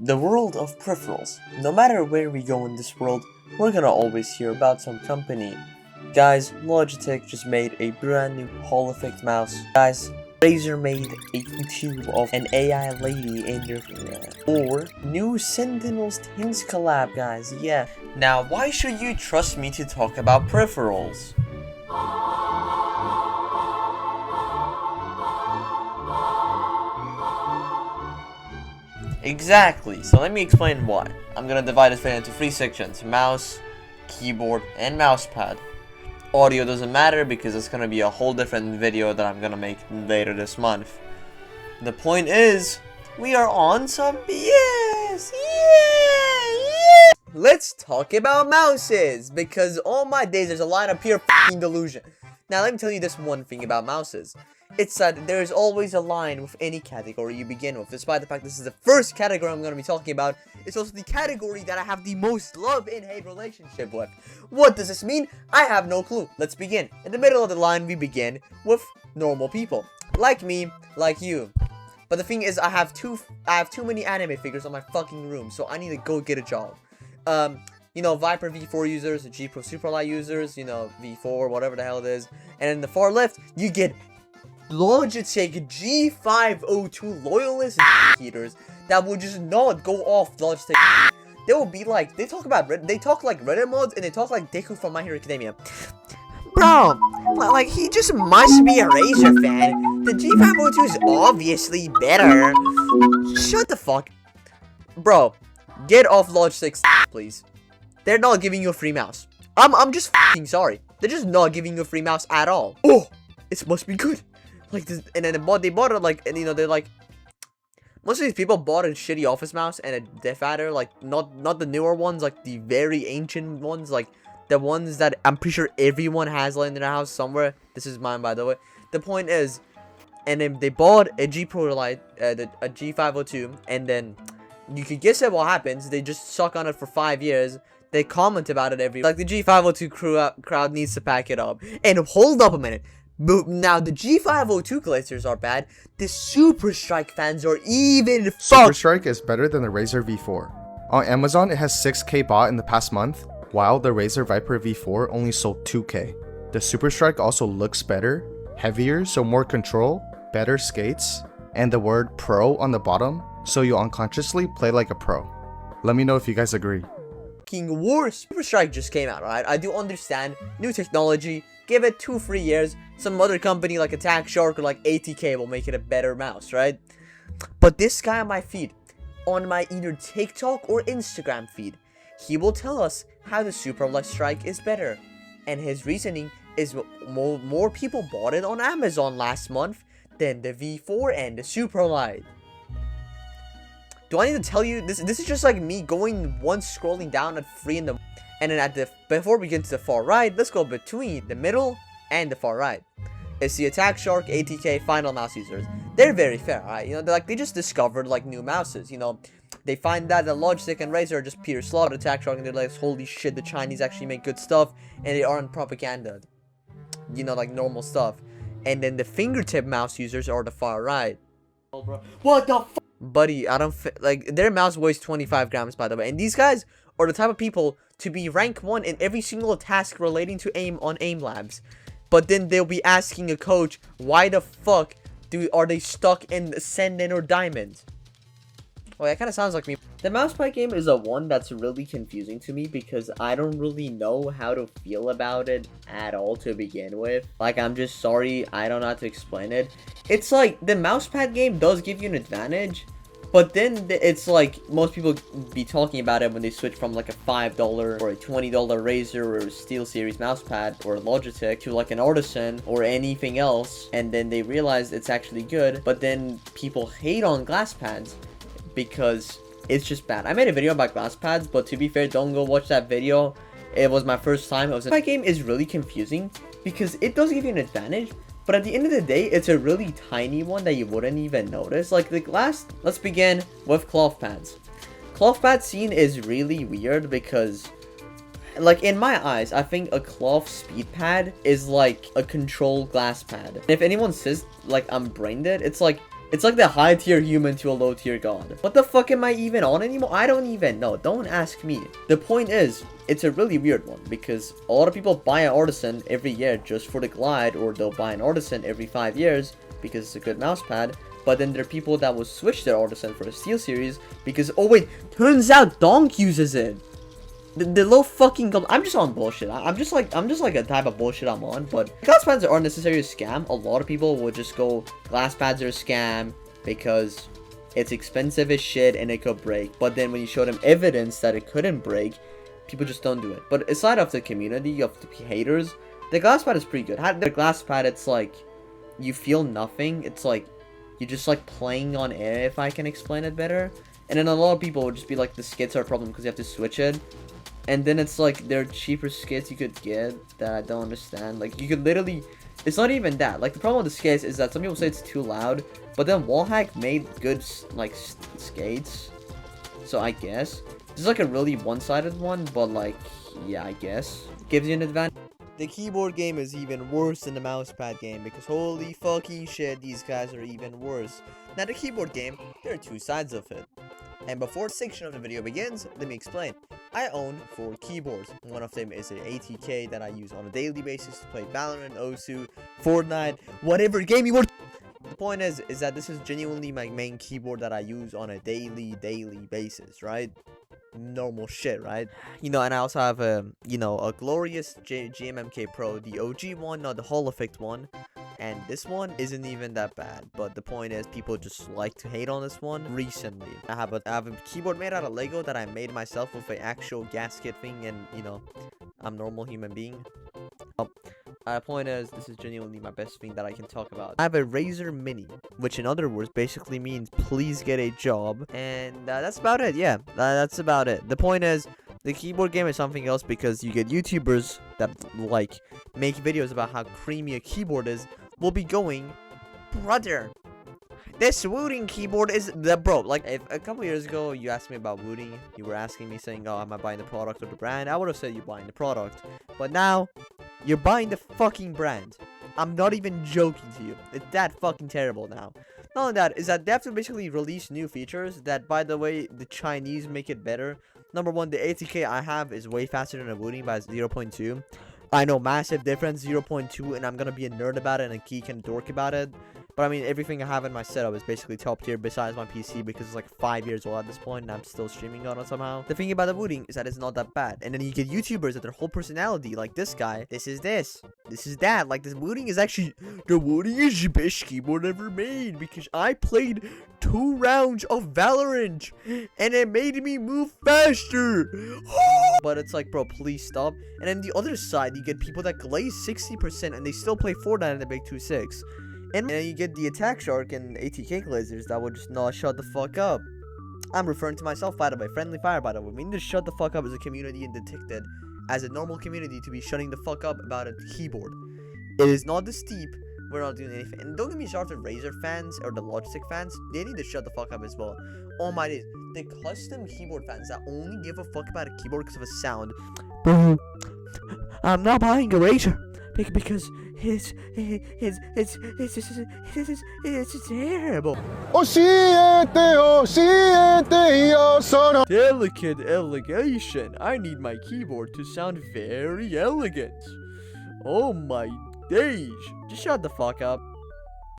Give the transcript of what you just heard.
The world of peripherals. No matter where we go in this world, we're gonna always hear about some company. Guys, Logitech just made a brand new Hall Effect mouse. Guys, Razer made a YouTube of an AI lady in their or new Sentinels Things collab, guys. Yeah. Now, why should you trust me to talk about peripherals? Exactly, so let me explain why. I'm gonna divide this video into 3 sections: mouse, keyboard, and mousepad. Audio doesn't matter because it's gonna be a whole different video that I'm gonna make later this month. The point is, we are on some BS! Yeah! Let's talk about mouses, because all my days there's a line of pure f***ing delusion. Now let me tell you this one thing about mouses. It's that there is always a line with any category you begin with. Despite the fact this is the first category I'm going to be talking about, it's also the category that I have the most love and hate relationship with. What does this mean? I have no clue. Let's begin. In the middle of the line, we begin with normal people. Like me, like you. But the thing is, I have too many anime figures on my fucking room, so I need to go get a job. You know, Viper V4 users, G Pro Superlight users, you know, V4, whatever the hell it is. And in the far left, you get Logitech G502 loyalist heaters that will just not go off Logitech. They will be like, they talk like Reddit mods, and they talk like Deku from My Hero Academia. Bro, like, he just must be a Razer fan. The G502 is obviously better. Shut the fuck. Bro, get off Logitech, please. They're not giving you a free mouse. I'm just f***ing sorry. They're just not giving you a free mouse at all. Oh, it must be good. Like this, and then they bought it like, and you know, they're like, most of these people bought a shitty office mouse and a Death Adder, like not the newer ones, like the very ancient ones, like the ones that I'm pretty sure everyone has laying in their house somewhere. This is mine, by the way. The point is, and then they bought a G Pro Lite, a G502, and then you could guess at what happens. They just suck on it for 5 years. They comment about it every, like, the G502 crowd needs to pack it up. And hold up a minute. Now, the G502 collectors are bad. The Super Strike fans are even Super Strike is better than the Razer V4. On Amazon, it has 6K bought in the past month, while the Razer Viper V4 only sold 2K. The Super Strike also looks better, heavier, so more control, better skates, and the word pro on the bottom, so you unconsciously play like a pro. Let me know if you guys agree. Worse. Super Strike just came out, right? I do understand new technology. Give it 2-3 years. Some other company like Attack Shark or like ATK will make it a better mouse, right? But this guy on my feed, on my either TikTok or Instagram feed, he will tell us how the Super Light Strike is better. And his reasoning is more people bought it on Amazon last month than the V4 and the Super Light. Do I need to tell you this? This is just like me going once scrolling down at 3 in the, and then before we get to the far right, let's go between the middle and the far right. It's the Attack Shark ATK final mouse users. They're very fair, right? You know, they just discovered like new mouses. You know, they find that the Logitech and Razer are just pure slaughter. Attack Shark, and they're like, holy shit, the Chinese actually make good stuff, and they aren't propaganda. You know, like normal stuff. And then the fingertip mouse users are the far right. Oh, bro. What the fuck? Buddy, I don't like, their mouse weighs 25 grams, by the way, and these guys are the type of people to be rank 1 in every single task relating to aim on aim labs, but then they'll be asking a coach, why the fuck are they stuck in Ascendant or Diamond? Well, that kind of sounds like me. The mousepad game is a one that's really confusing to me because I don't really know how to feel about it at all to begin with. Like, I'm just sorry, I don't know how to explain it. It's like, the mousepad game does give you an advantage, but then it's like, most people be talking about it when they switch from like a $5 or a $20 Razer or SteelSeries mousepad or Logitech to like an Artisan or anything else, and then they realize it's actually good, but then people hate on glass pads because it's just bad. I made a video about glass pads, but to be fair, don't go watch that video. It was my first time. My game is really confusing because it does give you an advantage, but at the end of the day, it's a really tiny one that you wouldn't even notice. Like the glass, let's begin with cloth pads. Cloth pad scene is really weird because, like, in my eyes, I think a cloth speed pad is like a control glass pad. And if anyone says like I'm brain dead, it's like, It's like the high tier human to a low tier god. What the fuck am I even on anymore? I don't even know. Don't ask me. The point is, it's a really weird one because a lot of people buy an artisan every year just for the glide, or they'll buy an artisan every 5 years because it's a good mouse pad. But then there are people that will switch their artisan for a steel series because, oh wait, turns out Donk uses it. The low fucking I'm just on bullshit. I'm just like a type of bullshit I'm on. But glass pads aren't necessarily a scam. A lot of people will just go glass pads are a scam because it's expensive as shit and it could break. But then when you show them evidence that it couldn't break, people just don't do it. But aside of the community of the haters, the glass pad is pretty good. The glass pad, it's like you feel nothing. It's like you're just like playing on air, if I can explain it better. And then a lot of people would just be like, the skits are a problem because you have to switch it. And then it's like, there are cheaper skits you could get that I don't understand. Like, you could literally, it's not even that. Like, the problem with the skates is that some people say it's too loud, but then Wallhack made good, like, skates. So I guess. It's like a really one-sided one, but like, yeah, I guess. Gives you an advantage. The keyboard game is even worse than the mousepad game because holy fucking shit, these guys are even worse. Now, the keyboard game, there are two sides of it. And before this section of the video begins, let me explain. I own 4 keyboards. One of them is an ATK that I use on a daily basis to play Valorant, Osu, Fortnite, whatever game you want. The point is that this is genuinely my main keyboard that I use on a daily basis, right? Normal shit, right? You know, and I also have a glorious GMMK Pro, the OG one, not the Hall Effect one. And this one isn't even that bad, but the point is people just like to hate on this one recently. I have a keyboard made out of Lego that I made myself with an actual gasket thing, and you know, I'm a normal human being. The point is, this is genuinely my best thing that I can talk about. I have a Razer Mini, which in other words basically means please get a job, and that's about it. Yeah, that's about it. The point is, the keyboard game is something else because you get YouTubers that like make videos about how creamy a keyboard is. Will be going, brother, this Wooting keyboard is the bro. Like, if a couple years ago you asked me about Wooting, you were asking me saying, oh, am I buying the product or the brand? I would have said you're buying the product. But now, you're buying the fucking brand. I'm not even joking to you. It's that fucking terrible now. Not only that, is that they have to basically release new features that, by the way, the Chinese make it better. Number one, the ATK I have is way faster than a Wooting by 0.2. I know, massive difference, 0.2, and I'm gonna be a nerd about it and a geek and dork about it. But I mean, everything I have in my setup is basically top tier besides my PC because it's like 5 years old at this point and I'm still streaming on it somehow. The thing about the Wooting is that it's not that bad. And then you get YouTubers that their whole personality, like this guy, this is that. Like, this Wooting is actually, the Wooting is the best keyboard ever made because I played 2 rounds of Valorant and it made me move faster. But it's like, bro, please stop. And then the other side, you get people that glaze 60% and they still play Fortnite and they make 2.6. And then you get the Attack Shark and ATK glazers that would just not shut the fuck up. I'm referring to myself, by the way. Friendly fire, by the way. We need to shut the fuck up as a community and detect it as a normal community to be shutting the fuck up about a keyboard. It is not this deep. We're not doing anything. And don't get me started, Razer fans or the Logitech fans. They need to shut the fuck up as well. Oh my days. The custom keyboard fans that only give a fuck about a keyboard because of a sound. Bro, I'm not buying a Razer because it's terrible. Delicate elegation. I need my keyboard to sound very elegant. Oh my days. Just shut the fuck up.